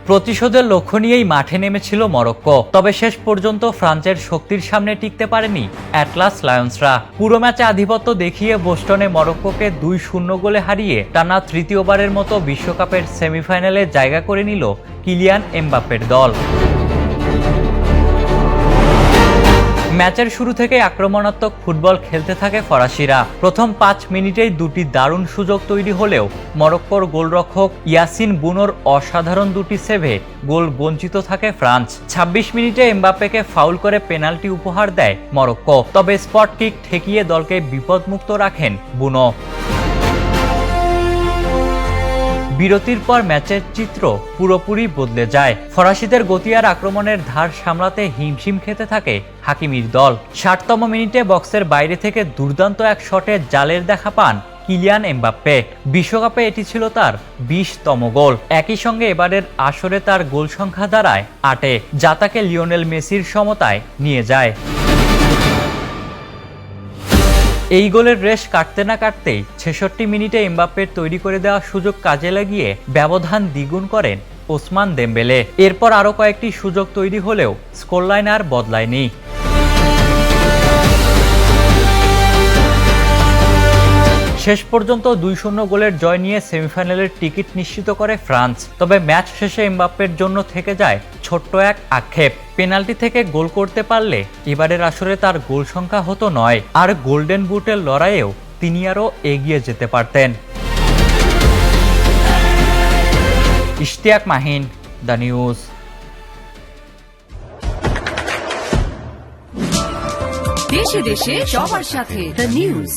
প্রতিশোধের লক্ষ্য নিয়েই মাঠে নেমেছিল মরক্কো, তবে শেষ পর্যন্ত ফ্রান্সের শক্তির সামনে টিকতে পারেনি অ্যাটলাস লায়ন্সরা। পুরো ম্যাচে আধিপত্য দেখিয়ে বোস্টনে মরক্কোকে 2-0 গোলে হারিয়ে টানা তৃতীয়বারের মতো বিশ্বকাপের সেমিফাইনালে জায়গা করে নিল কিলিয়ান এমবাপ্পের দল। ম্যাচের শুরু থেকে আক্রমণাত্মক ফুটবল খেলতে থাকে ফরাসিরা। প্রথম 5 মিনিটেই দুটি দারুণ সুযোগ তৈরি হলেও মরক্কোর গোলরক্ষক ইয়াসিন বুনোর অসাধারণ দুটি সেভে গোল বঞ্চিত থাকে ফ্রান্স। 26 মিনিটে এমবাপ্পেকে ফাউল করে পেনাল্টি উপহার দেয় মরক্কো, তবে স্পট কিক ঠেকিয়ে দলকে বিপদমুক্ত রাখেন বুনো। বিরতির পর ম্যাচের চিত্র পুরোপুরি বদলে যায়। ফরাসিদের গতি আর আক্রমণের ধার সামলাতে হিমশিম খেতে থাকে হাকিমির দল। 60তম মিনিটে বক্সের বাইরে থেকে দুর্দান্ত এক শটে জালের দেখা পান কিলিয়ান এমবাপ্পে। বিশ্বকাপে এটি ছিল তার 20তম গোল। একই সঙ্গে এবারের আসরে তার গোল সংখ্যা দাঁড়ায় 8-এ, যা তাকে লিওনেল মেসির সমতায় নিয়ে যায়। এই গোলের রেশ কাটতে না কাটতেই 66 মিনিটে এমবাপ্পের তৈরি করে দেওয়া সুযোগ কাজে লাগিয়ে ব্যবধান দ্বিগুণ করেন ওসমান দেমবেলে। এরপর আরও কয়েকটি সুযোগ তৈরি হলেও স্কোরলাইন আর বদলায়নি। শেষ পর্যন্ত 2-0 গোলের জয় নিয়ে সেমিফাইনালের টিকিট নিশ্চিত করে ফ্রান্স। তবে ম্যাচ শেষে এমবাপ্পের জন্য থেকে যায় ছোট্ট এক আক্ষেপ। পেনাল্টি থেকে গোল করতে পারলে এবারের আসরে তার গোল সংখ্যা হতো 9, আর গোল্ডেন বুটের লড়াইয়েও তিনি আরও এগিয়ে যেতে পারতেন। Ishtiaq Mahin, the news. দেশে দেশে সবার সাথে দ্য নিউজ।